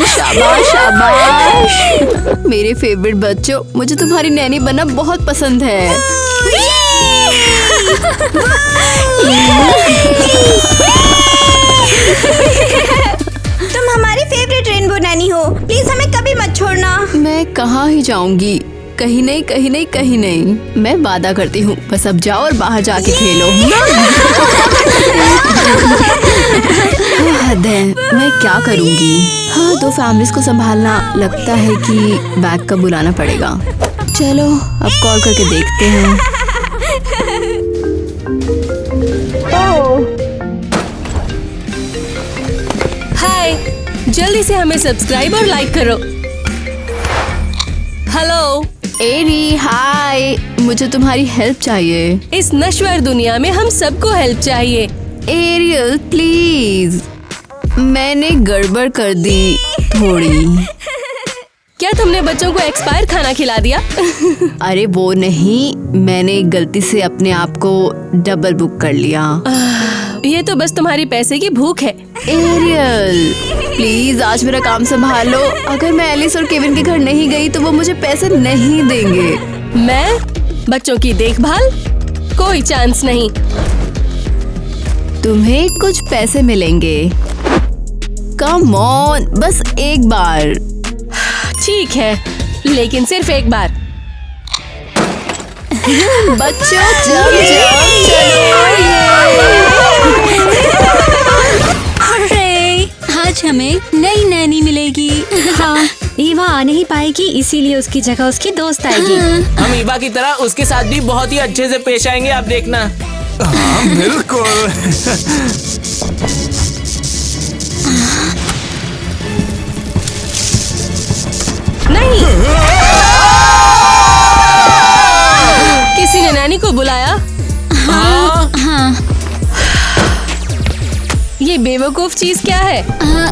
शाबाश शाबाश। मेरे फेवरेट बच्चों, मुझे तुम्हारी नैनी बनना बहुत पसंद है। तुम हमारी फेवरेट रेनबो नैनी हो, प्लीज हमें कभी मत छोड़ना। मैं कहाँ ही जाऊंगी, कहीं नहीं कहीं नहीं कहीं नहीं। मैं वादा करती हूँ, बस अब जाओ और बाहर जाके खेलो। हद है, मैं क्या करूँगी। हाँ, 2 फैमिलीज को संभालना, लगता है कि बैग का बुलाना पड़ेगा। चलो अब कॉल करके देखते हैं। हाय, जल्दी से हमें सब्सक्राइब और लाइक करो। हेलो, एरी हाय, मुझे तुम्हारी हेल्प चाहिए। इस नश्वर दुनिया में हम सबको हेल्प चाहिए। एरियल प्लीज, मैंने गड़बड़ कर दी थोड़ी। क्या तुमने बच्चों को एक्सपायर खाना खिला दिया? अरे वो नहीं, मैंने गलती से अपने आप को डबल बुक कर लिया। ये तो बस तुम्हारी पैसे की भूख है। एरियल प्लीज आज मेरा काम संभाल लो। अगर मैं एलिस और केविन के घर नहीं गई तो वो मुझे पैसे नहीं देंगे। मैं बच्चों की देखभाल, कोई चांस नहीं। तुम्हें कुछ पैसे मिलेंगे। कम ऑन, बस एक बार। ठीक है, लेकिन सिर्फ एक बार। बच्चों जब चलो। अरे, आज हमें नई नैनी मिलेगी। हाँ, ईवा आ नहीं पाएगी, इसीलिए उसकी जगह उसकी दोस्त आएगी। हम ईवा की तरह उसके साथ भी बहुत ही अच्छे से पेश आएंगे, आप देखना। हाँ बिल्कुल। नहीं, किसी ने नैनी को बुलाया? हाँ, ये बेवकूफ चीज क्या है?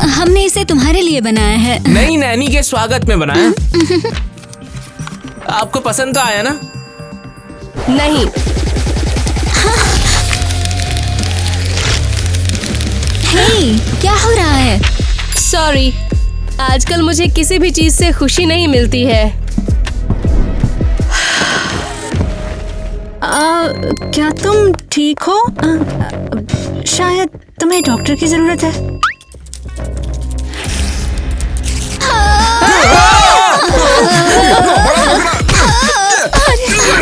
हमने इसे तुम्हारे लिए बनाया है। नई नैनी के स्वागत में बनाया। आपको पसंद तो आया ना? नहीं। हे, क्या हो रहा है? सॉरी, आजकल मुझे किसी भी चीज से खुशी नहीं मिलती है। क्या तुम ठीक हो? शायद तुम्हें डॉक्टर की जरूरत है।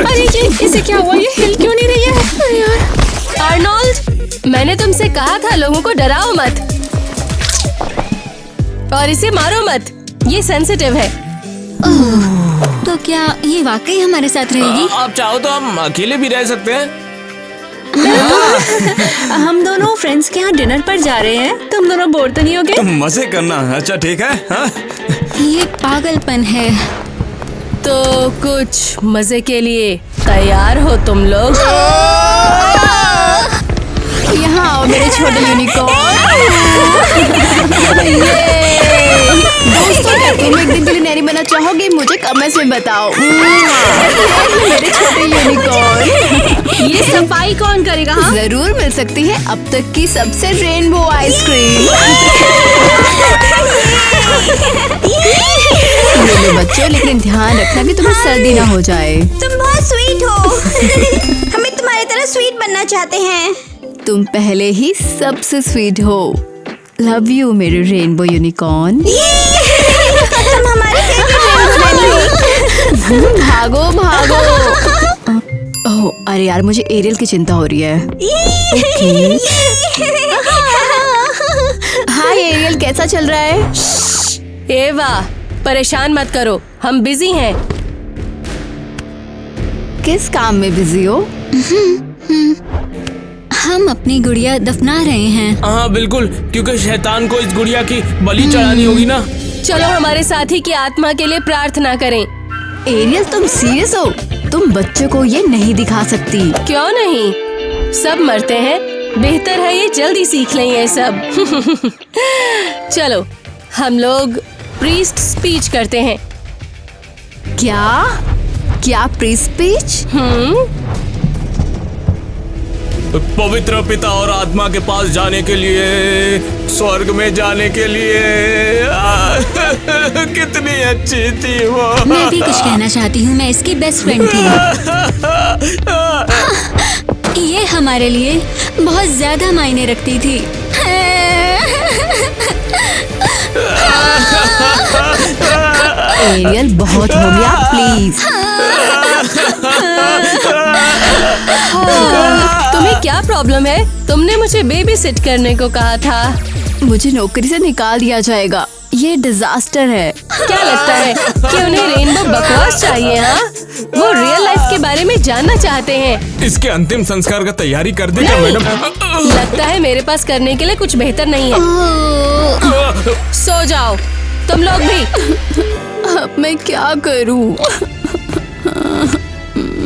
अरे इसे क्या हुआ? ये हिल क्यों नहीं रही है? यार आर्नोल्ड, मैंने तुमसे कहा था लोगों को डराओ मत और इसे मारो मत, ये सेंसिटिव है। तो क्या ये वाकई हमारे साथ रहेगी? आप चाहो तो हम अकेले भी रह सकते हैं। हम दोनों फ्रेंड्स के यहाँ डिनर पर जा रहे हैं, तुम दोनों बोर तो नहीं होगे? मजे करना। अच्छा ठीक है। हाँ? ये पागलपन है। तो कुछ मजे के लिए तैयार हो तुम लोग? यहाँ आओ मेरे छोटे यूनिकॉर्न। दोस्तों, क्या तुम एक दिन के लिए नैनी बनना चाहोगे? मुझे कमेंट्स में बताओ। मेरे छोटे यूनिकॉर्न। ये सफाई कौन करेगा? हाँ? जरूर मिल सकती है अब तक की सबसे रेनबो आइसक्रीम। मेरे बच्चों, लेकिन ध्यान रखना कि तुम्हें सर्दी ना हो जाए। तुम बहुत स्वीट हो। हमें तुम्हारी तरह स्वीट बनना चाहते हैं। तुम पहले ही सबसे स्वीट हो। लव यू मेरे रेनबो यूनिकॉर्न। तुम हमारी फेवरेट रेनबो नैनी हो। भागो भागो। ओह अरे यार, मुझे एरियल की चिंता हो रही है। हाय एरियल, कैसा चल रहा है? एवा, परेशान मत करो, हम बिजी हैं। किस काम में बिजी हो? हम अपनी गुड़िया दफना रहे हैं। हाँ बिल्कुल, क्योंकि शैतान को इस गुड़िया की बलि चढ़ानी होगी ना। चलो हमारे साथी की आत्मा के लिए प्रार्थना करें। एरियल, तुम सीरियस हो? तुम बच्चों को ये नहीं दिखा सकती। क्यों नहीं? सब मरते हैं, बेहतर है ये जल्दी सीख लें ये सब। चलो हम लोग प्रीस्ट स्पीच करते हैं। क्या क्या प्रीस्ट स्पीच? पवित्र पिता और आत्मा के पास जाने के लिए, स्वर्ग में जाने के लिए। कितनी अच्छी थी वो। मैं भी कुछ कहना चाहती हूँ, मैं इसकी बेस्ट फ्रेंड थी। ये हमारे लिए बहुत ज्यादा मायने रखती थी। एरियल बहुत हो गया, प्लीज। तुम्हें क्या प्रॉब्लम है? तुमने मुझे बेबी सिट करने को कहा था। मुझे नौकरी से निकाल दिया जाएगा। ये डिजास्टर है। क्या लगता है कि उन्हें रेनबो बकवास चाहिए? हाँ, वो रियल लाइफ के बारे में जानना चाहते हैं। इसके अंतिम संस्कार का तैयारी कर दे क्या मैडम? लगता है मेरे पास करने के लिए कुछ बेहतर नहीं है। सो जाओ तुम लोग भी। अब मैं क्या करूं?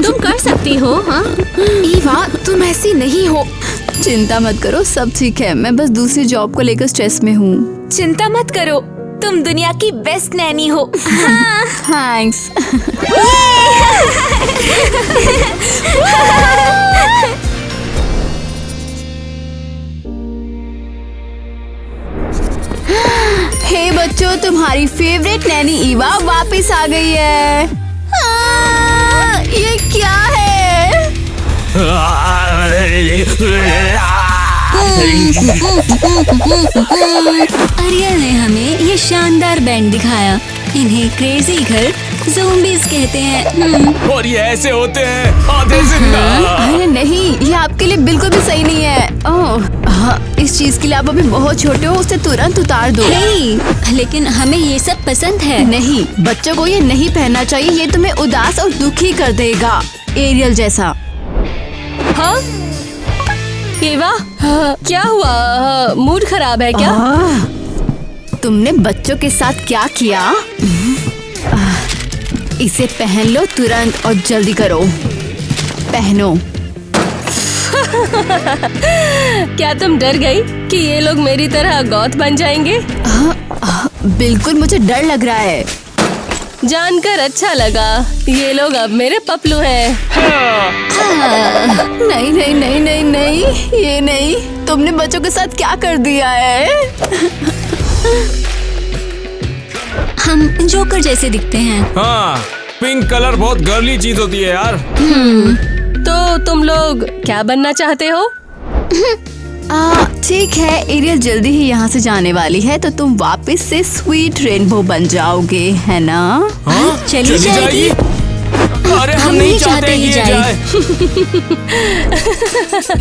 तुम कर सकती हो। हाँ ईवा, तुम ऐसी नहीं हो। चिंता मत करो, सब ठीक है। मैं बस दूसरी जॉब को लेकर स्ट्रेस में हूँ। चिंता मत करो, तुम दुनिया की बेस्ट नैनी हो। थैंक्स। हे बच्चों, तुम्हारी फेवरेट नैनी ईवा वापस आ गई है। ये क्या है? अरियल ने हमें ये शानदार बैंड दिखाया। इन्हें क्रेजी घर ज़ोंबीज़ कहते हैं। और ये ऐसे होते हैं आधे जिंदा। अरे नहीं, ये आपके लिए बिल्कुल भी सही नहीं है। ओह हाँ, इस चीज के लिए आप अभी बहुत छोटे हो, उसे तुरंत उतार दो। हे, लेकिन हमें ये सब पसंद है। नहीं, बच्चों को ये नहीं पहनना चाहिए। ये तुम्हें उदास और दुखी कर देगा, एरियल जैसा। हाँ ईवा, क्या हुआ? मूड खराब है क्या? तुमने बच्चों के साथ क्या किया? इसे पहन लो तुरंत और जल्दी करो। पहनो। क्या तुम डर गई कि ये लोग मेरी तरह गॉथ बन जाएंगे? बिल्कुल, मुझे डर लग रहा है। जानकर अच्छा लगा, ये लोग अब मेरे पपलू हैं। नहीं नहीं नहीं नहीं नहीं, ये नहीं। तुमने बच्चों के साथ क्या कर दिया है? हम जोकर जैसे दिखते हैं। हाँ, पिंक कलर बहुत गर्ली चीज होती है यार। तो तुम लोग क्या बनना चाहते हो? ठीक है, एरियल जल्दी ही यहाँ से जाने वाली है, तो तुम वापस से स्वीट रेनबो बन जाओगे, है ना? हाँ, चली जाएगी। अरे हम नहीं चाहते कि ये जाए।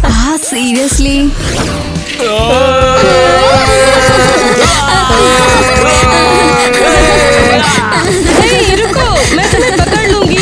हाँ सीरियसली। रुको, मैं तुम्हें पकड़ लूंगी।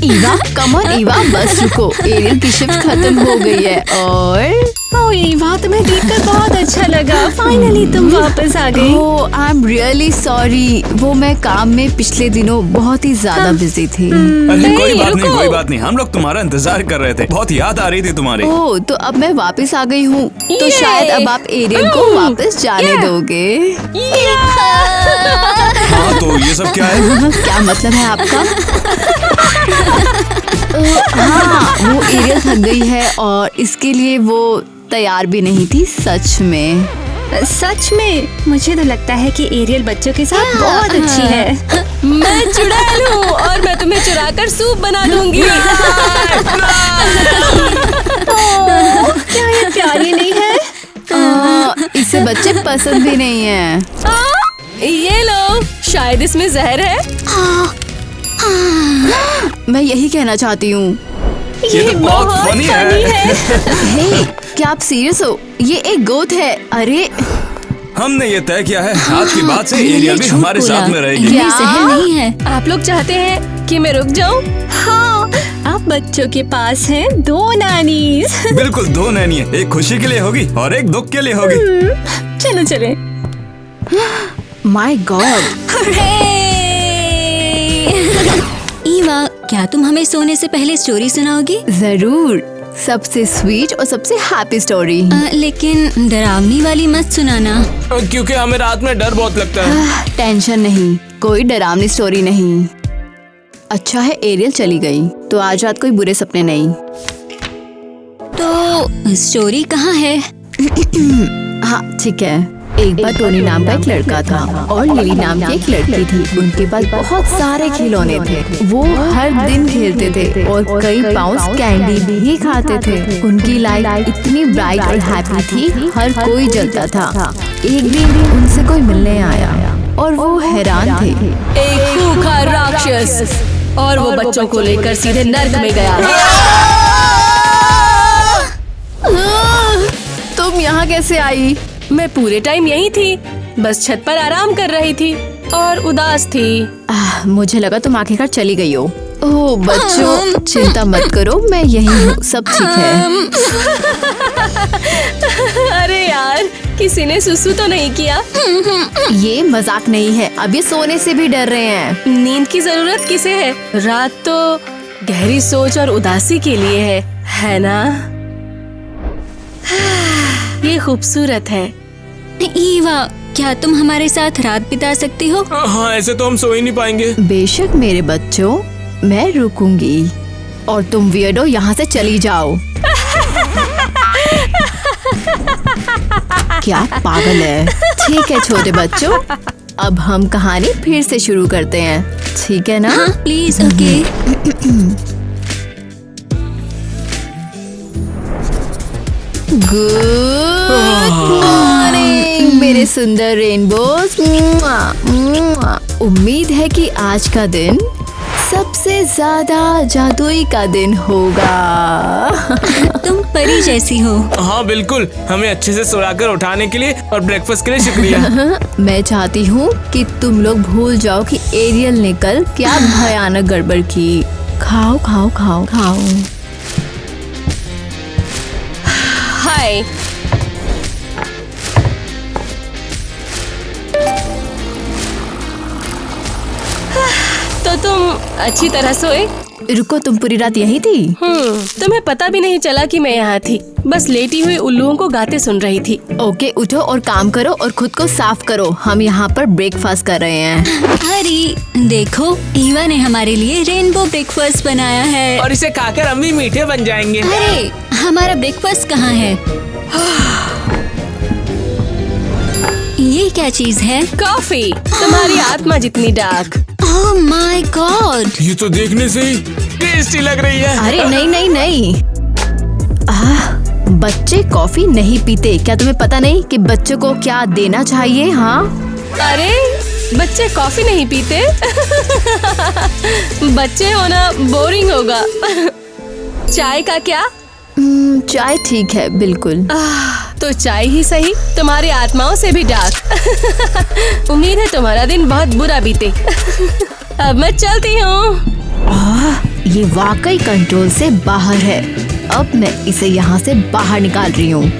ईवा, कम ऑन ईवा, बस रुको। एरियल की शिफ्ट खत्म हो गई है और ओह ईवा, तुम्हें देखकर बहुत अच्छा लगा। फाइनली तुम वापस आ गई। ओह आई एम रियली सॉरी। वो मैं काम में पिछले दिनों बहुत ही ज्यादा बिजी थी। अरे कोई बात नहीं, रुको। कोई बात नहीं। हम लोग तुम्हारा इंतजार कर रहे थे, बहुत याद आ रही थी तुम्हारी। ओह, तो अब मैं वापस आ गई हूँ, तो ये। शायद अब आप एरियल को वापस जाने दोगे। हाँ, तो ये सब क्या है? क्या मतलब है आपका? हाँ, वो एरियल थक गई है और इसके लिए वो तैयार भी नहीं थी। सच में सच में मुझे तो लगता है कि एरियल बच्चों के साथ बहुत अच्छी है। मैं चुड़ैल हूँ और मैं तुम्हें चुराकर सूप बना दूंगी। क्या ये प्यारी नहीं है? इसे बच्चे पसंद भी नहीं है। ये लो, शायद इसमें जहर है। मैं यही कहना चाहती हूँ। ये तो बहुत फनी है। हे, क्या आप सीरियस हो? ये एक गोथ है। अरे हमने ये तय किया है, आज की बाद से एरियल भी हमारे साथ में रहेगी। ये क्या? जहर नहीं है। आप लोग चाहते हैं कि मैं रुक जाऊं? हाँ, अब बच्चों के पास हैं 2 नानीज। बिल्कुल, 2 नैनी है। एक खुशी के लिए होगी और एक दुख के लिए होगी। चलो चले। My God. ईवा, क्या तुम हमें सोने से पहले स्टोरी सुनाओगी? जरूर, सबसे स्वीट और सबसे हैप्पी स्टोरी। लेकिन डरावनी वाली मत सुनाना। क्योंकि हमें रात में डर बहुत लगता है। टेंशन नहीं, कोई डरावनी स्टोरी नहीं। अच्छा है एरियल चली गई, तो आज रात कोई बुरे सपने नहीं। तो स्टोरी कहाँ है? हाँ ठीक है। एक बार टोनी नाम का एक लड़का था और लिली नाम की एक लड़की थी। उनके पास बहुत सारे खिलौने थे। वो हर दिन खेलते थे और कई पाउंड्स कैंडी भी खाते थे। उनकी लाइफ इतनी ब्राइट और हैप्पी थी, हर कोई जलता था। एक दिन उनसे कोई मिलने आया और वो हैरान थे। एक खूंखार राक्षस, और वो बच्चों को लेकर सीधे नर्क में गया। तुम यहाँ कैसे आई? मैं पूरे टाइम यहीं थी, बस छत पर आराम कर रही थी और उदास थी। मुझे लगा तुम आखिरकार चली गई हो। ओह बच्चों, चिंता मत करो, मैं यहीं हूँ, सब ठीक है। अरे यार, किसी ने सुसु तो नहीं किया? ये मजाक नहीं है, अभी सोने से भी डर रहे हैं। नींद की जरूरत किसे है? रात तो गहरी सोच और उदासी के लिए है ना? ये खूबसूरत है। ईवा, क्या तुम हमारे साथ रात बिता सकती हो? हाँ, ऐसे तो हम सो ही नहीं पाएंगे। बेशक मेरे बच्चों, मैं रुकूंगी और तुम वियर्डो यहाँ से चली जाओ। क्या पागल है। ठीक है छोटे बच्चों, अब हम कहानी फिर से शुरू करते हैं, ठीक है ना? हाँ प्लीज। ओके। गुड मॉर्निंग मेरे सुंदर रेनबोज। उम्मीद है कि आज का दिन सबसे ज्यादा जादुई का दिन होगा। तुम परी जैसी हो। हाँ बिल्कुल, हमें अच्छे से सुलाकर उठाने के लिए और ब्रेकफास्ट के लिए शुक्रिया। मैं चाहती हूँ कि तुम लोग भूल जाओ कि एरियल ने कल क्या भयानक गड़बड़ की। खाओ खाओ खाओ खाओ। हाय, तो तुम अच्छी तरह सोए? रुको, तुम पूरी रात यही थी? तुम्हें पता भी नहीं चला कि मैं यहाँ थी, बस लेटी हुई उल्लुओं को गाते सुन रही थी। ओके, उठो और काम करो और खुद को साफ करो। हम यहाँ पर ब्रेकफास्ट कर रहे हैं। अरे देखो, ईवा ने हमारे लिए रेनबो ब्रेकफास्ट बनाया है। और इसे खाकर हम भी मीठे बन जाएंगे। अरे हमारा ब्रेकफास्ट कहाँ है? ये क्या चीज है? कॉफी, तुम्हारी आत्मा जितनी डार्क। ओह माय गॉड, ये तो देखने से ही टेस्टी लग रही है। अरे नहीं नहीं नहीं, बच्चे कॉफी नहीं पीते। क्या तुम्हें पता नहीं कि बच्चों को क्या देना चाहिए? हाँ, अरे बच्चे कॉफी नहीं पीते? बच्चे होना बोरिंग होगा। चाय का क्या? चाय ठीक है, बिल्कुल। तो चाय ही सही, तुम्हारी आत्माओं से भी डार्क। उम्मीद है तुम्हारा दिन बहुत बुरा बीते। अब मैं चलती हूँ। ये वाकई कंट्रोल से बाहर है। अब मैं इसे यहाँ से बाहर निकाल रही हूँ।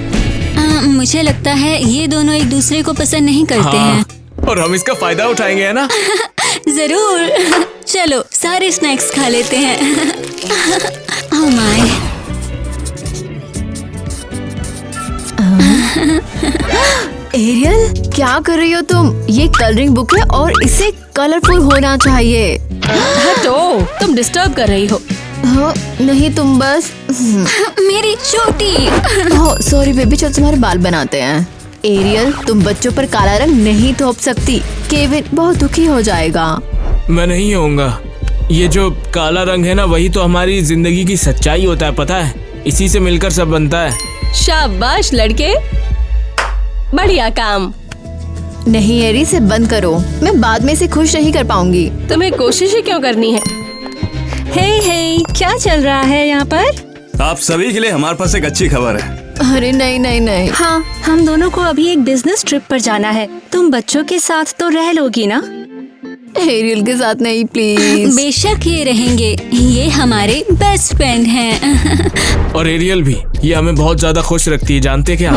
मुझे लगता है ये दोनों एक दूसरे को पसंद नहीं करते हैं। और हम इसका फायदा उठाएंगे, है ना? जरूर। चलो सारे स्नैक्स खा लेते हैं। Oh my. एरियल, क्या कर रही हो तुम? ये कलरिंग बुक है और इसे कलरफुल होना चाहिए। हटो, तुम डिस्टर्ब कर रही हो। हाँ, नहीं तुम बस। मेरी चोटी। सॉरी बेबी, चल तुम्हारे बाल बनाते हैं। एरियल, तुम बच्चों पर काला रंग नहीं थोप सकती। केविन बहुत दुखी हो जाएगा। मैं नहीं होऊंगा। ये जो काला रंग है ना, वही तो हमारी जिंदगी की सच्चाई होता है, पता है? इसी से मिलकर सब बनता है। शाबाश लड़के, बढ़िया काम। नहीं एरी, से बंद करो। मैं बाद में इसे खुश नहीं कर पाऊंगी। तुम्हें कोशिश ही क्यों करनी है? हे, क्या चल रहा है यहाँ पर? आप सभी के लिए हमारे पास एक अच्छी खबर है। अरे नहीं नहीं नहीं। हाँ, हम दोनों को अभी एक बिजनेस ट्रिप पर जाना है। तुम बच्चों के साथ तो रह लोगी ना? एरियल के साथ नहीं, प्लीज। बेशक ये रहेंगे, ये हमारे बेस्ट फ्रेंड हैं। और एरियल भी, ये हमें बहुत ज्यादा खुश रखती है, जानते क्या?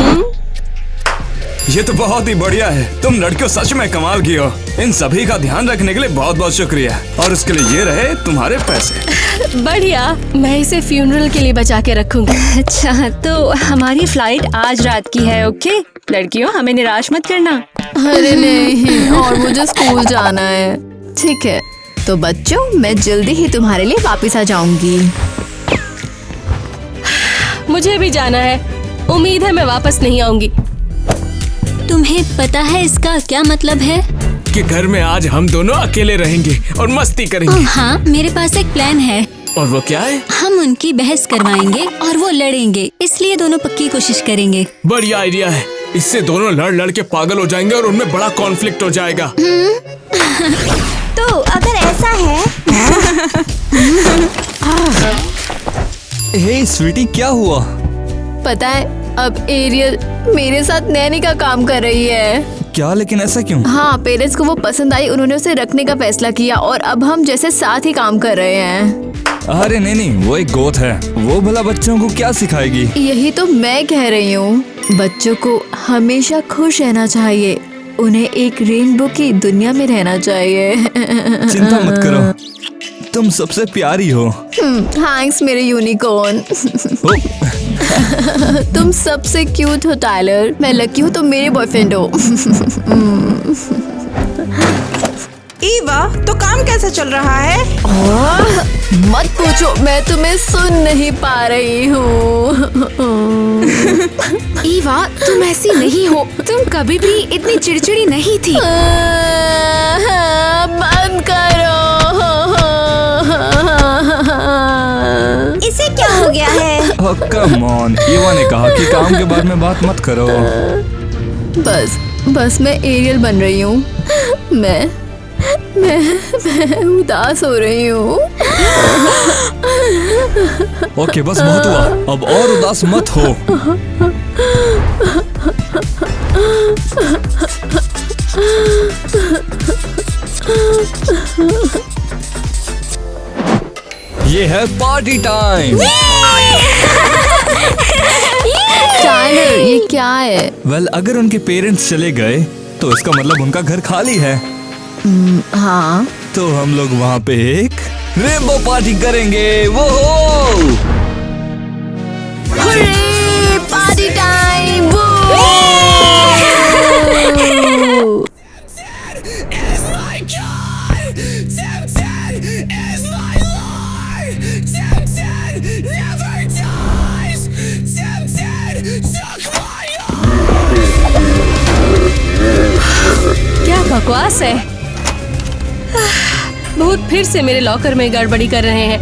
ये तो बहुत ही बढ़िया है। तुम लड़कियों सच में कमाल की हो। इन सभी का ध्यान रखने के लिए बहुत बहुत शुक्रिया। और उसके लिए ये रहे तुम्हारे पैसे। बढ़िया, मैं इसे फ्यूनरल के लिए बचा के रखूंगी। अच्छा, तो हमारी फ्लाइट आज रात की है। ओके लड़कियों, हमें निराश मत करना। अरे नहीं, और मुझे स्कूल जाना है। ठीक है, तो बच्चों मैं जल्दी ही तुम्हारे लिए वापस आ जाऊंगी। मुझे भी जाना है। उम्मीद है मैं वापस नहीं आऊंगी। तुम्हें पता है इसका क्या मतलब है? कि घर में आज हम दोनों अकेले रहेंगे और मस्ती करेंगे। हाँ, मेरे पास एक प्लान है। और वो क्या है? हम उनकी बहस करवाएंगे और वो लड़ेंगे, इसलिए दोनों पक्की कोशिश करेंगे। बढ़िया आइडिया है। इससे दोनों लड़ के पागल हो जाएंगे और उनमें बड़ा कॉन्फ्लिक्ट हो जाएगा। तो अगर ऐसा है हे स्वीटी, क्या हुआ? पता है, अब एरियल मेरे साथ नैनी का काम कर रही है। क्या? लेकिन ऐसा क्यों? हाँ, पेरेंट्स को वो पसंद आई, उन्होंने उसे रखने का फैसला किया और अब हम जैसे साथ ही काम कर रहे हैं। अरे नहीं, वो एक गोत है। वो भला बच्चों को क्या सिखाएगी? यही तो मैं कह रही हूँ, बच्चों को हमेशा खुश रहना चाहिए, उन्हें एक रेनबो की दुनिया में रहना चाहिए। चिंता मत करो, तुम सबसे प्यारी हो। थैंक्स मेरे यूनिकॉर्न। तुम सबसे क्यूट हो टाइलर। मैं लकी हूँ तुम मेरे बॉयफ्रेंड हो। ईवा, तो काम कैसा चल रहा है? मत पूछो, मैं तुम्हें सुन नहीं पा रही हूँ। ईवा, तुम ऐसी नहीं हो। तुम कभी भी इतनी चिड़चिड़ी नहीं थी। बंद करो। इसे क्या हो गया है? कम ऑन, ईवा ने कहा कि काम के बारे में बात मत करो। बस मैं एरियल बन रही हूँ। मैं उदास हो रही हूँ। ओके, बस बहुत हुआ, अब और उदास मत हो। ये है पार्टी टाइम। टाइलर, ये क्या है? वेल, अगर उनके पेरेंट्स चले गए तो इसका मतलब उनका घर खाली है। हाँ, तो हम लोग वहाँ पे एक रेनबो पार्टी करेंगे। वो पार्टी टाइम। क्या बकवास है। भूत फिर से मेरे लॉकर में गड़बड़ी कर रहे हैं।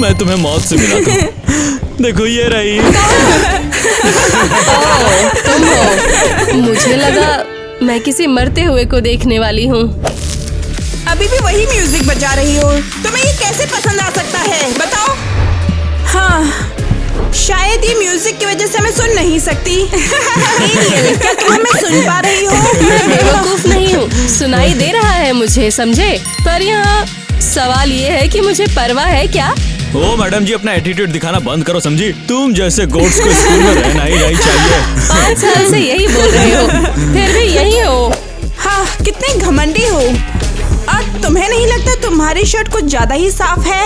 मैं तुम्हें मौत से मिलाता हूँ। देखो, ये रही। तुम हो। मुझे लगा मैं किसी मरते हुए को देखने वाली हूँ। अभी भी वही म्यूजिक बजा रही हो। तुम्हें ये कैसे पसंद आ सकता है, बताओ? हाँ, शायद ये म्यूजिक की वजह से मैं सुन नहीं सकती। एरियल, क्या तुम हमें सुन पा रही हो? मैं बेवकूफ नहीं हूँ, सुनाई दे रहा है मुझे, समझे? पर यहाँ सवाल ये है कि मुझे परवाह है क्या? ओ मैडम जी, अपना एटीट्यूड दिखाना बंद करो, समझी? तुम जैसे गोट्स को स्कूल में रहना ही नहीं चाहिए। 5 साल से यही बोल रहे हो, फिर भी यही हो। हाँ, कितने घमंडी हो। और तुम्हें नहीं लगता तुम्हारी शर्ट कुछ ज्यादा ही साफ है?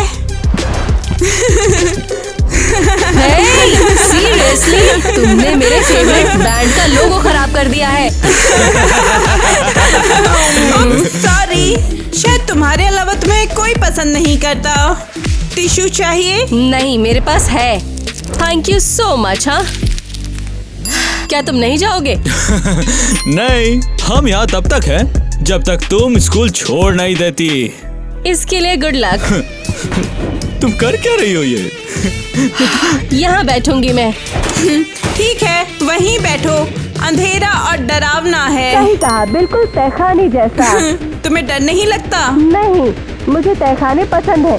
सीरियसली, तुमने मेरे फेवरेट बैंड का लोगो खराब कर दिया है। सॉरी, शायद तुम्हारे अलावा तुम्हें कोई पसंद नहीं करता। टिश्यू चाहिए? नहीं, मेरे पास है। Thank you so much. हाँ, क्या तुम नहीं जाओगे? नहीं, हम यहाँ तब तक हैं जब तक तुम स्कूल छोड़ नहीं देती। इसके लिए गुड लक। तुम कर क्या रही हो ये? यहाँ बैठूंगी मैं। ठीक है, वहीं बैठो। अंधेरा और डरावना है। सही कहा, बिल्कुल तहखाने जैसा। तुम्हें डर नहीं लगता? नहीं, मुझे तहखाने पसंद है।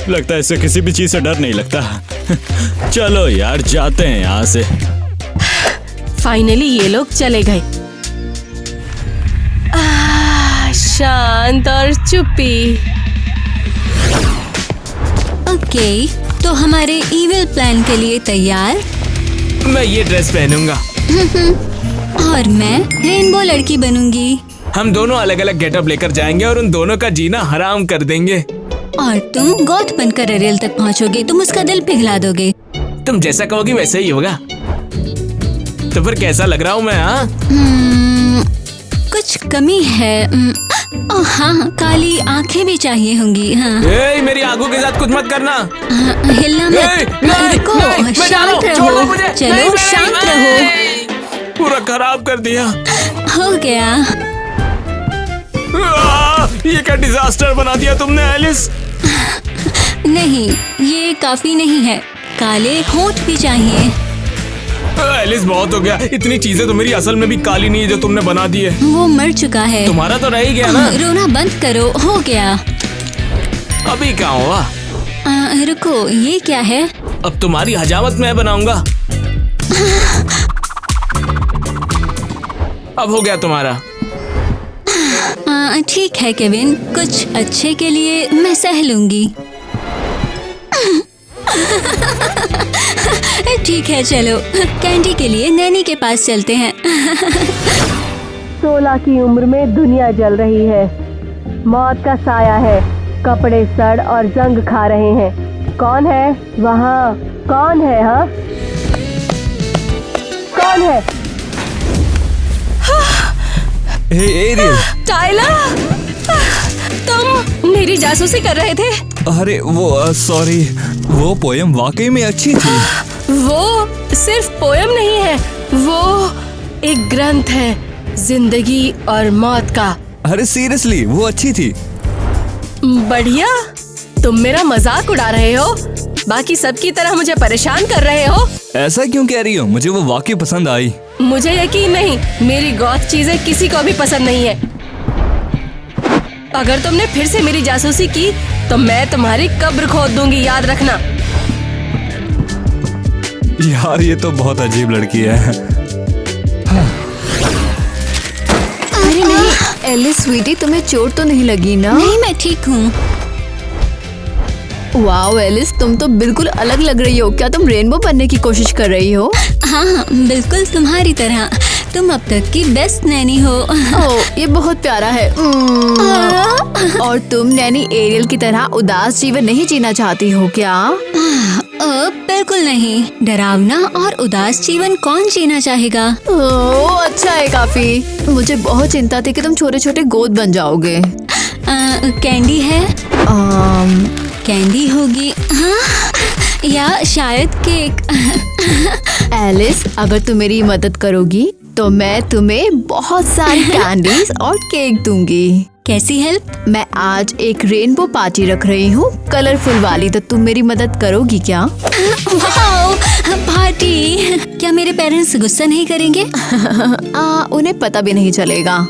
लगता है इसे किसी भी चीज से डर नहीं लगता। चलो यार, जाते हैं यहाँ से। फाइनली ये लोग चले गए। शांत और चुप्पी। ओके, तो हमारे इविल प्लान के लिए तैयार? मैं ये ड्रेस पहनूंगा। और मैं रेनबो लड़की बनूंगी। हम दोनों अलग अलग गेटअप लेकर जाएंगे और उन दोनों का जीना हराम कर देंगे। और तुम गॉथ बनकर अरियल तक पहुंचोगे, तुम उसका दिल पिघला दोगे। तुम जैसा कहोगी वैसे ही होगा। तो फिर कैसा लग रहा हूँ मैं? हाँ, कुछ कमी है। ओह हाँ, काली आंखें भी चाहिए होंगी। हाँ, मेरी आंखों के साथ कुछ मत करना। हिलना मत। रुको, शांत रहो। चलो शांत रहो। पूरा खराब कर दिया। हो गया। ये क्या डिजास्टर बना दिया तुमने एलिस। नहीं, ये काफी नहीं है, काले होंठ भी चाहिए। एलिस बहुत हो गया, इतनी चीजें तो मेरी असल में भी काली नहीं है जो तुमने बना दी है। वो मर चुका है। तुम्हारा तो रह ही गया ना। रोना बंद करो, हो गया। अभी क्या हुआ? रुको, ये क्या है? अब तुम्हारी हजामत मैं बनाऊंगा। अब हो गया तुम्हारा। ठीक है केविन, कुछ अच्छे के लिए मैं सह लूंगी। ठीक है, चलो कैंडी के लिए नैनी के पास चलते हैं। 16 की उम्र में दुनिया जल रही है, मौत का साया है, कपड़े सड़ और जंग खा रहे हैं। कौन है वहाँ? कौन है? हाँ, कौन है? एरियल। टाइलर, तुम मेरी जासूसी कर रहे थे। अरे वो सॉरी, वो पोयम वाकई में अच्छी थी। वो सिर्फ पोयम नहीं है, वो एक ग्रंथ है, जिंदगी और मौत का। अरे सीरियसली, वो अच्छी थी। बढ़िया, तुम मेरा मजाक उड़ा रहे हो, बाकी सबकी तरह मुझे परेशान कर रहे हो। ऐसा क्यों कह रही हो? मुझे वो वाकई पसंद आई। मुझे यकीन नहीं, मेरी गॉथ चीजें किसी को भी पसंद नहीं है। अगर तुमने फिर से मेरी जासूसी की तो मैं तुम्हारी कब्र खोद दूंगी, याद रखना। यार ये तो बहुत अजीब लड़की है। अरे नहीं एलिस स्वीटी, तुम्हें चोट तो नहीं लगी ना? नहीं, मैं ठीक हूँ। वाओ एलिस, तुम तो बिल्कुल अलग लग रही हो। क्या तुम रेनबो बनने की कोशिश कर रही हो? हाँ, बिल्कुल तुम्हारी तरह। तुम अब तक की बेस्ट नैनी हो। ओह, ये बहुत प्यारा है। और तुम नैनी एरियल की तरह उदास जीवन नहीं जीना चाहती हो क्या? बिल्कुल नहीं, डरावना और उदास जीवन कौन जीना चाहेगा? ओह, अच्छा है काफी। मुझे बहुत चिंता थी कि तुम छोटे छोटे गोद बन जाओगे। कैंडी है? कैंडी होगी, हाँ, या शायद केक। एलिस, अगर तुम मेरी मदद करोगी तो मैं तुम्हें बहुत सारी कैंडीज और केक दूंगी। कैसी हेल्प? मैं आज एक रेनबो पार्टी रख रही हूँ, कलरफुल वाली, तो तुम मेरी मदद करोगी क्या? Wow, party! क्या मेरे पेरेंट्स गुस्सा नहीं करेंगे? उन्हें पता भी नहीं चलेगा।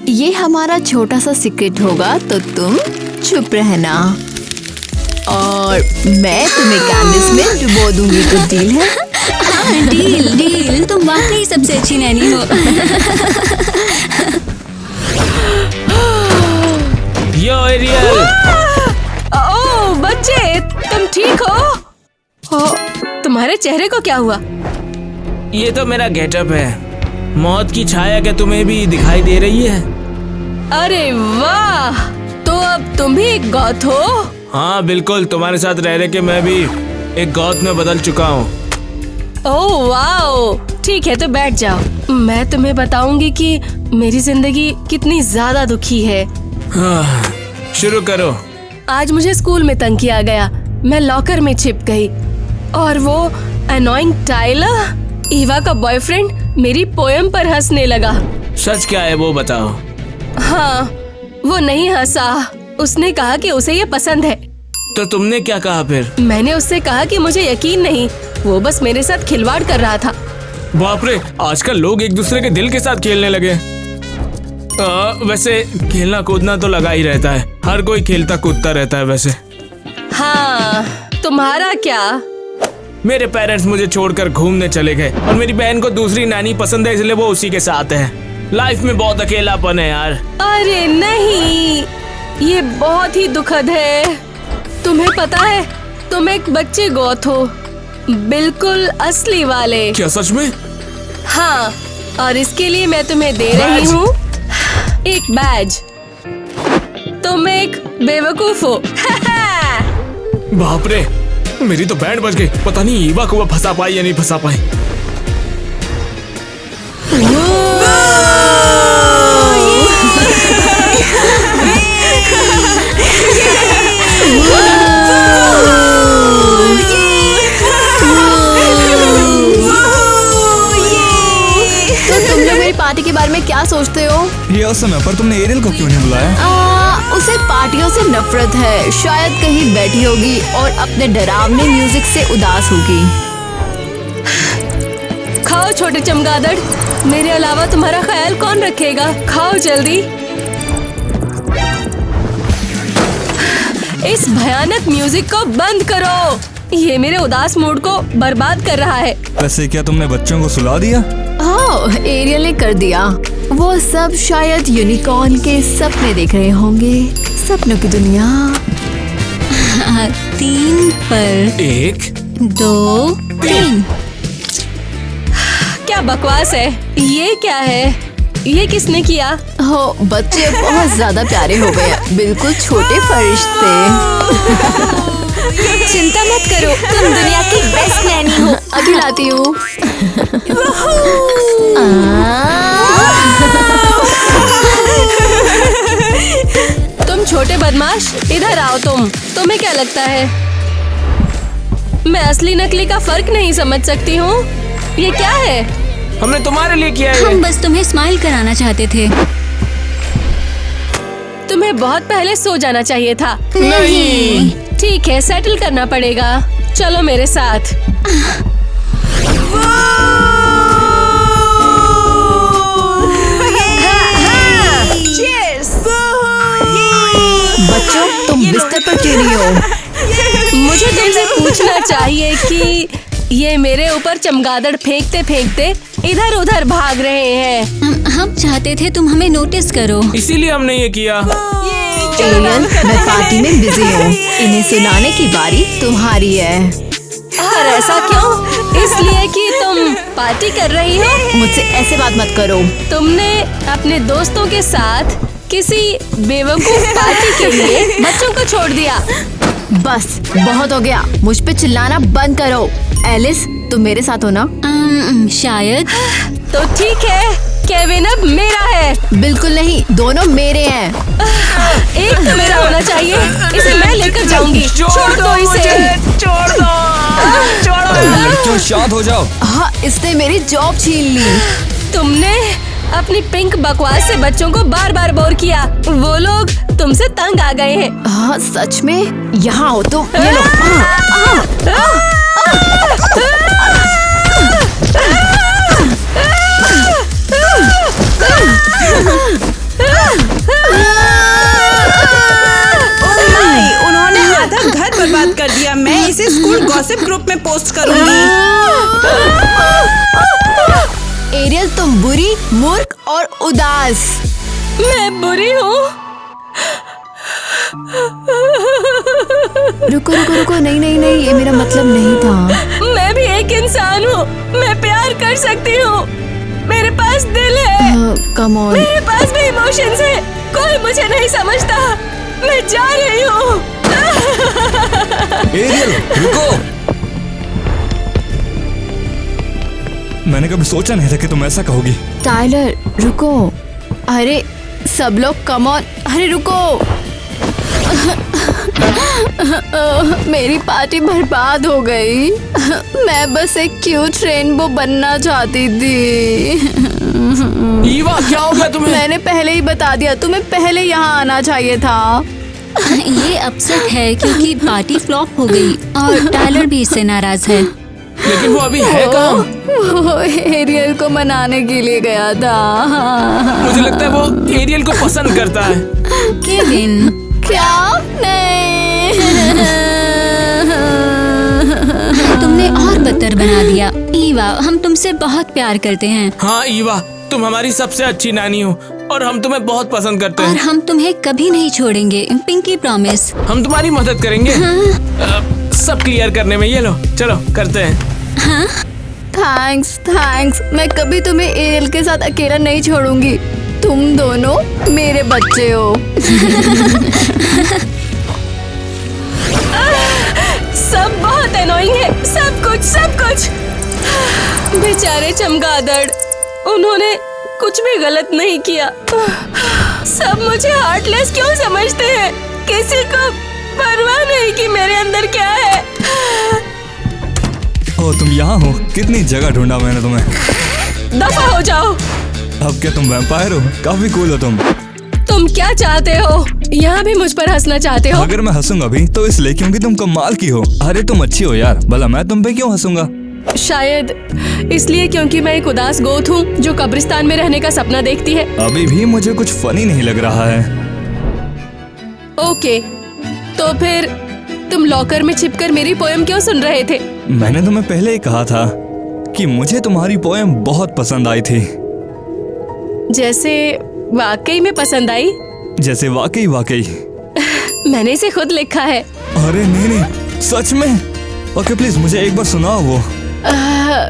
ये हमारा छोटा सा सीक्रेट होगा, तो तुम चुप रहना और मैं तुम्हें कैंडीज में डुबो दूंगी। तो डील है? हाँ, डील डील। तुम वाकई सबसे अच्छी नैनी हो। यो एरियल। ओह बच्चे, तुम ठीक हो? तुम्हारे चेहरे को क्या हुआ? ये तो मेरा गेटअप है। मौत की छाया क्या तुम्हें भी दिखाई दे रही है? अरे वाह, तो अब तुम भी एक गॉथ हो? हाँ बिल्कुल, तुम्हारे साथ रह रहे के मैं भी एक गॉथ में बदल चुका हूँ। ओह वाओ, ठीक है तो बैठ जाओ। मैं तुम्हें बताऊंगी कि मेरी जिंदगी कितनी ज्यादा दुखी है। हाँ, शुरू करो। आज मुझे स्कूल में तंग किया गया, मैं लॉकर में छिप गई और वो अनोइंग टाइलर, ईवा का बॉयफ्रेंड, मेरी पोयम पर हंसने लगा। सच क्या है वो बताओ। हाँ, वो नहीं हंसा, उसने कहा कि उसे ये पसंद है। तो तुमने क्या कहा फिर? मैंने उससे कहा कि मुझे यकीन नहीं, वो बस मेरे साथ खिलवाड़ कर रहा था। बाप रे, आजकल लोग एक दूसरे के दिल के साथ खेलने लगे। वैसे खेलना कूदना तो लगा ही रहता है, हर कोई खेलता कूदता रहता है वैसे। हाँ, तुम्हारा क्या? मेरे पेरेंट्स मुझे छोड़कर घूमने चले गए और मेरी बहन को दूसरी नानी पसंद है, इसलिए वो उसी के साथ है। लाइफ में बहुत अकेलापन है यार। अरे नहीं, ये बहुत ही दुखद है। तुम्हें पता है, तुम एक बच्चे गॉथ हो, बिल्कुल असली वाले। क्या सच में? हाँ, और इसके लिए मैं तुम्हें दे रही हूँ एक बैज। तुम एक बेवकूफ हो। बाप रे, मेरी तो बैंड बज गई। पता नहीं ईवा को वो फंसा पाई या नहीं फंसा पाई। क्या सोचते हो? ये असम है, पर तुमने एरियल को क्यों नहीं बुलाया? उसे पार्टियों से नफरत है। शायद कहीं बैठी होगी और अपने डरावने म्यूजिक से उदास होगी। खाओ छोटे चमगादड़, मेरे अलावा तुम्हारा ख्याल कौन रखेगा? खाओ जल्दी। इस भयानक म्यूजिक को बंद करो, ये मेरे उदास मूड को बर्बाद कर रहा है। वैसे क्या तुमने बच्चों को सुला दिया? हाँ, एरियल ने कर दिया। वो सब शायद यूनिकॉर्न के सपने देख रहे होंगे। सपनों की दुनिया। 3 पर 1 2 3। क्या बकवास है? ये क्या है? ये किसने किया? हो, बच्चे बहुत ज्यादा प्यारे हो गए, बिल्कुल छोटे फरिश्ते। चिंता मत करो, तुम दुनिया की बेस्ट नैनी हो। अभी लाती हूँ। तुम छोटे बदमाश, इधर आओ। तुम्हें क्या लगता है मैं असली नकली का फर्क नहीं समझ सकती हूँ? ये क्या है? हमने तुम्हारे लिए किया है। हम बस तुम्हें स्माइल कराना चाहते थे। तुम्हें बहुत पहले सो जाना चाहिए था। नहीं। ठीक है, सेटल करना पड़ेगा। चलो मेरे साथ। बच्चों, तुम बिस्तर पर क्यों नहीं हो? मुझे तुमसे पूछना चाहिए कि ये मेरे ऊपर चमगादड़ फेंकते फेंकते इधर उधर भाग रहे हैं। हम चाहते थे तुम हमें नोटिस करो। इसीलिए हमने ये किया। एरियल, मैं पार्टी में बिजी हूँ। इन्हें सुनाने की बारी तुम्हारी है। और ऐसा क्यों? इसलिए कि तुम पार्टी कर रही हो। मुझसे ऐसे बात मत करो। तुमने अपने दोस्तों के साथ किसी बेवकूफ पार्टी के लिए बच्चों को छोड़ दिया। बस बहुत हो गया, मुझ पे चिल्लाना बंद करो। एलिस, तुम मेरे साथ हो ना? शायद। तो ठीक है, केविन अब मेरा है। बिल्कुल नहीं, दोनों मेरे हैं। एक तो मेरा होना चाहिए। इसे मैं लेकर जाऊंगी। छोड़ दो इसे। छोड़ दो। लड़कियों, शांत हो जाओ। हाँ, इसने मेरी जॉब छीन ली। तुमने अपनी पिंक बकवास से बच्चों को बार बार बोर किया। वो लोग तुमसे तंग आ गए हैं। हाँ, सच में? यहाँ हो तुम। ये लो। उन्होंने आधा घर बर्बाद कर दिया। मैं इसे स्कूल गॉसिप ग्रुप में पोस्ट करूंगी। एरियल, तुम बुरी, मूर्ख और उदास। मैं बुरी हूँ? रुको रुको रुको, नहीं नहीं नहीं, ये मेरा मतलब नहीं था। मैं भी एक इंसान हूँ। मैं प्यार कर सकती हूँ। मेरे पास दिल है। Come on. मेरे पास भी इमोशंस है। कोई मुझे नहीं समझता। मैं जा रही हूँ। एरियल, रुको। मैंने कभी सोचा नहीं था कि तुम ऐसा कहोगी। टाइलर, रुको। अरे सब लोग कम ऑन। अरे रुको। मेरी पार्टी बर्बाद हो गई। मैं बस एक क्यूट रेनबो बनना चाहती थी। ईवा, क्या हो गया तुम्हें? मैंने पहले ही बता दिया, तुम्हें पहले यहाँ आना चाहिए था। ये अपसेट है क्योंकि पार्टी फ्लॉप हो गई और टाइलर भी इससे नाराज है। लेकिन वो अभी है कहाँ? वो एरियल को मनाने के लिए गया था। मुझे लगता है वो एरियल को पसंद करता है। केविन, क्या? नहीं। तुमने और बदतर बना दिया। ईवा, हम तुमसे बहुत प्यार करते हैं। हाँ ईवा, तुम हमारी सबसे अच्छी नानी हो और हम तुम्हें बहुत पसंद करते और हैं। हम तुम्हें कभी नहीं छोड़ेंगे। Pinky promise. हम तुम्हारी मदद करेंगे। सब क्लियर करने में। ये लो, चलो करते हैं। हाँ? थैंक्स थैंक्स, मैं कभी तुम्हें एरियल के साथ अकेला नहीं छोड़ूंगी। तुम दोनों मेरे बच्चे हो। सब बहुत एनोइंग है। सब कुछ। बेचारे चमगादड़, उन्होंने कुछ भी गलत नहीं किया। सब मुझे हार्टलेस क्यों समझते हैं? किसी को परवाह नहीं कि मेरे अंदर क्या है। ओ, तुम यहाँ हो? कितनी जगह ढूंढा मैंने तुम्हें। दफा हो जाओ। अब क्या तुम वैम्पायर हो? काफी कूल हो तुम क्या चाहते हो? यहाँ भी मुझ पर हंसना चाहते हो? अगर मैं हंसूंगा भी तो इसलिए क्योंकि तुम कमाल की हो। अरे तुम अच्छी हो यार, भला मैं तुम पे क्यों हंसूंगा? शायद इसलिए क्योंकि मैं एक उदास गोथ हूँ जो कब्रिस्तान में रहने का सपना देखती है। अभी भी मुझे कुछ फनी नहीं लग रहा है। ओके, तो फिर तुम लॉकर में छिपकर मेरी पोएम क्यों सुन रहे थे? मैंने तुम्हें पहले ही कहा था कि मुझे तुम्हारी पोएम बहुत पसंद आई थी। जैसे वाकई में पसंद आई? जैसे वाकई। मैंने इसे खुद लिखा है। अरे नहीं, सच में? ओके प्लीज मुझे एक बार सुनाओ वो।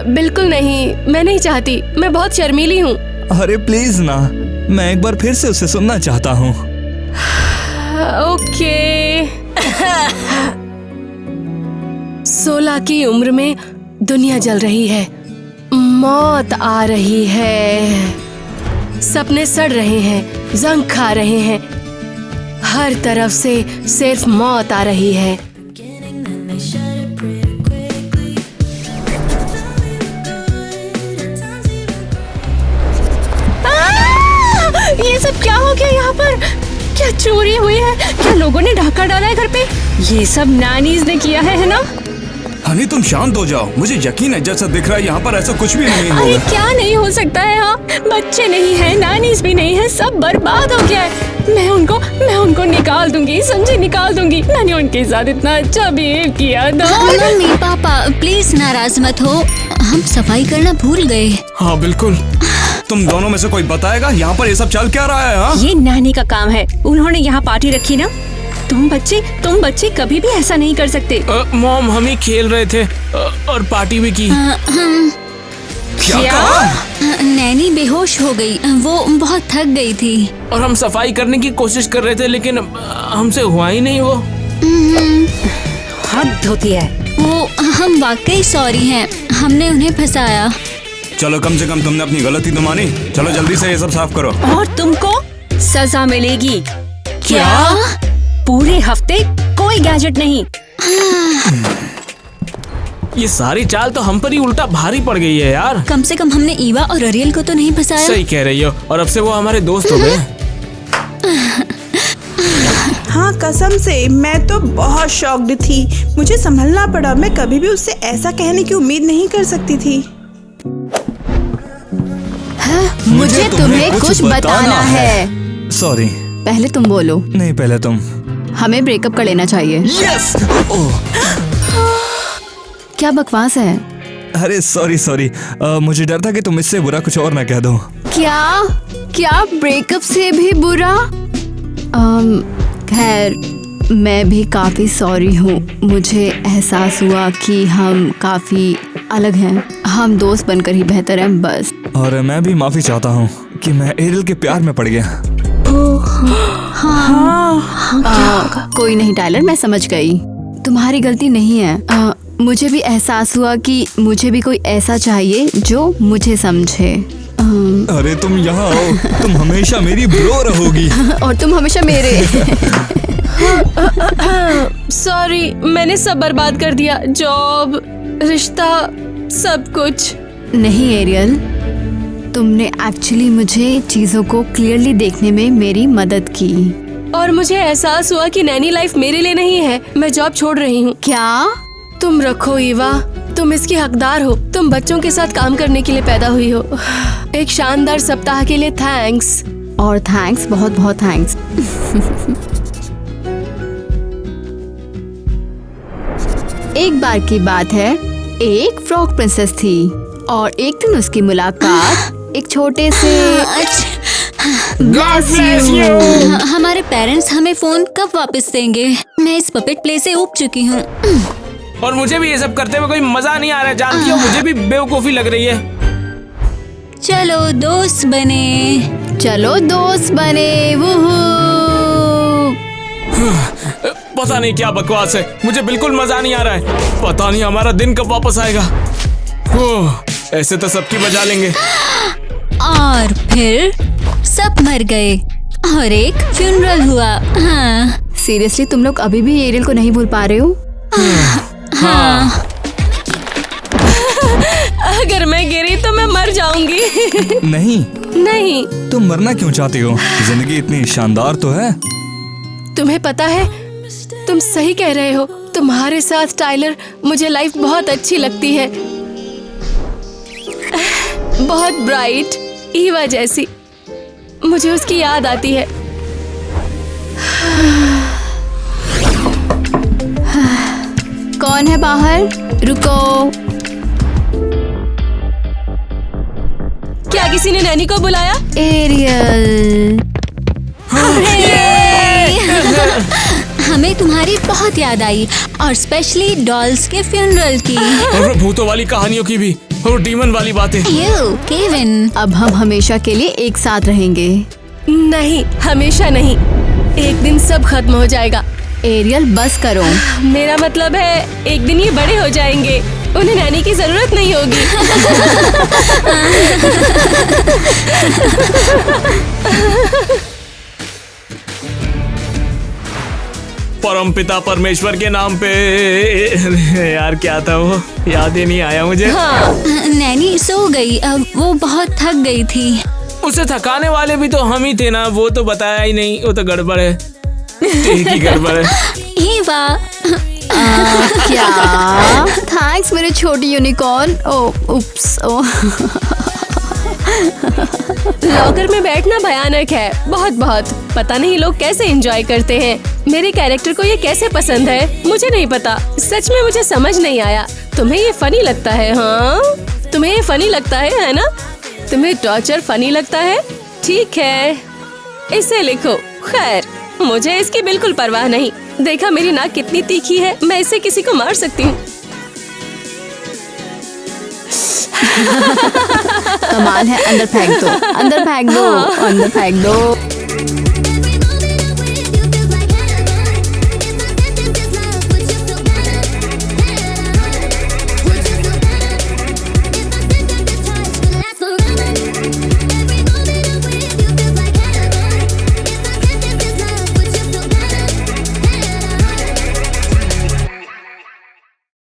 बिल्कुल नहीं, मैं नहीं चाहती, मैं बहुत शर्मीली हूँ। अरे प्लीज ना, मैं एक बार फिर से उसे सुनना चाहता हूँ। ओके। 16 की उम्र में दुनिया जल रही है, मौत आ रही है, सपने सड़ रहे हैं, जंग खा रहे हैं, हर तरफ से सिर्फ मौत आ रही है। ये सब क्या हो गया यहाँ पर? क्या चोरी हुई है? क्या लोगों ने डाका डाला है घर पे? ये सब नानीज ने किया है ना? हनी तुम शांत हो जाओ, मुझे यकीन है जैसा दिख रहा है यहाँ पर ऐसा कुछ भी नहीं अरे होगा। क्या नहीं हो सकता है? हाँ, बच्चे नहीं है, नानीज भी नहीं है, सब बर्बाद हो गया है। मैं उनको निकाल दूंगी, समझे, निकाल दूंगी। मैंने उनके साथ इतना अच्छा बिहेव किया था। मम्मी पापा प्लीज नाराज मत हो, हम सफाई करना भूल गए। हाँ बिल्कुल। तुम दोनों में से कोई बताएगा यहाँ पर ये सब चल क्या रहा है? हाँ? ये नानी का काम है, उन्होंने यहाँ पार्टी रखी ना। तुम बच्चे कभी भी ऐसा नहीं कर सकते। मॉम, हम ही खेल रहे थे और पार्टी भी की। क्या? नैनी बेहोश हो गई, वो बहुत थक गई थी। और हम सफाई करने की कोशिश कर रहे थे लेकिन हमसे हुआ ही नहीं वो। हद होती है। वो हम वाकई सॉरी हैं, हमने उन्हें फंसाया। चलो कम से कम तुमने अपनी गलती तो मानी। चलो जल्दी से ये सब साफ करो। और तुमको सजा मिलेगी। क्या? पूरे हफ्ते कोई गैजेट नहीं। ये सारी चाल तो हम पर ही उल्टा भारी पड़ गई है यार। कम से कम हमने ईवा और अरियल को तो नहीं फंसाया। सही कह रही हो, और अब से वो हमारे दोस्त हो गए। हाँ कसम से मैं तो बहुत शॉक्ड थी, मुझे संभलना पड़ा। मैं कभी भी उससे ऐसा कहने की उम्मीद नहीं कर सकती थी। मुझे तुम्हें कुछ बताना है। सॉरी। पहले तुम बोलो। नहीं पहले तुम। हमें ब्रेकअप कर लेना चाहिए। यस। क्या बकवास है? अरे सॉरी, मुझे डर था कि तुम इससे बुरा कुछ और ना कह दो। क्या ब्रेकअप से भी बुरा? खैर मैं भी काफी सॉरी हूँ। मुझे एहसास हुआ कि हम काफी अलग हैं। हम दोस्त बनकर ही बेहतर हैं बस। और मैं भी माफी चाहता हूँ कि मैं एरियल के प्यार में पड़ गया। कोई नहीं टाइलर, मैं समझ गई, तुम्हारी गलती नहीं है। मुझे भी एहसास हुआ कि मुझे भी कोई ऐसा चाहिए जो मुझे समझे। अरे तुम यहाँ आओ, तुम हमेशा मेरी ब्रो रहोगी। और तुम हमेशा मेरे। सॉरी, मैंने सब बर्बाद कर दिया, जॉब, रिश्ता, सब कुछ। नहीं एरियल, तुमने एक्चुअली मुझे चीजों को क्लियरली देखने में मेरी मदद की। और मुझे एहसास हुआ कि नैनी लाइफ मेरे लिए नहीं है। मैं जॉब छोड़ रही हूँ। क्या? तुम रखो ईवा, तुम इसकी हकदार हो। तुम बच्चों के साथ काम करने के लिए पैदा हुई हो। एक शानदार सप्ताह के लिए थैंक्स। और थैंक्स, बहुत बहुत थैंक्स। एक बार की बात है, एक फ्रॉग प्रिंसेस थी और एक दिन उसकी मुलाकात एक छोटे से हमारे पेरेंट्स हमें फोन कब वापस देंगे? मैं इस पपेट प्ले से ऊब चुकी हूँ। और मुझे भी ये सब करते हुए कोई मजा नहीं आ रहा है। जानती हो, मुझे भी बेवकूफी लग रही है। चलो दोस्त बने। वूहू। पता नहीं क्या बकवास है, मुझे बिल्कुल मजा नहीं आ रहा है। पता नहीं हमारा दिन कब वापस आएगा। ऐसे तो सबकी बजा लेंगे। और फिर सब मर गए और एक फ्यूनरल हुआ। हाँ। सीरियसली तुम लोग अभी भी एरियल को नहीं भूल पा रहे हो? हाँ। अगर मैं गिरी तो मैं मर जाऊंगी। नहीं, नहीं, तुम मरना क्यों चाहती हो? जिंदगी इतनी शानदार तो है। तुम्हें पता है, तुम सही कह रहे हो। तुम्हारे साथ टाइलर, मुझे लाइफ बहुत अच्छी लगती है। बहुत ब्राइट, ईवा जैसी। मुझे उसकी याद आती है। कौन है बाहर? रुको। क्या किसी ने नैनी को बुलाया? एरियल। हमें तुम्हारी बहुत याद आई, और स्पेशली डॉल्स के फ्यूनरल की। और भूतों वाली कहानियों की भी, और डीमन वाली बातें। केविन, अब हम हमेशा के लिए एक साथ रहेंगे। नहीं, हमेशा नहीं। एक दिन सब खत्म हो जाएगा। एरियल बस करो। मेरा मतलब है, एक दिन ये बड़े हो जाएंगे, उन्हें नैनी की जरूरत नहीं होगी। परमपिता परमेश्वर के नाम पे। यार क्या था वो, याद ही नहीं आया मुझे। हाँ। नैनी सो गई, अब वो बहुत थक गई थी। उसे थकाने वाले भी तो हम ही थे ना, वो तो बताया ही नहीं। वो तो गड़बड़ है, एक ही गड़बड़ है। ईवा, क्या? थैंक्स मेरे छोटी यूनिकॉर्न। उप्स। लॉकर में बैठना भयानक है, बहुत बहुत। पता नहीं लोग कैसे एंजॉय करते हैं। मेरे कैरेक्टर को ये कैसे पसंद है, मुझे नहीं पता। सच में मुझे समझ नहीं आया। तुम्हें ये फनी लगता है? हाँ, तुम्हें ये फनी लगता है ना? तुम्हें टॉर्चर फनी लगता है? ठीक है, इसे लिखो। खैर, मुझे इसकी बिल्कुल परवाह नहीं। देखा मेरी नाक कितनी तीखी है, मैं इसे किसी को मार सकती हूँ। कमाल है। अंदर फेंक दो, अंदर फेंक दो, अंदर फेंक दो।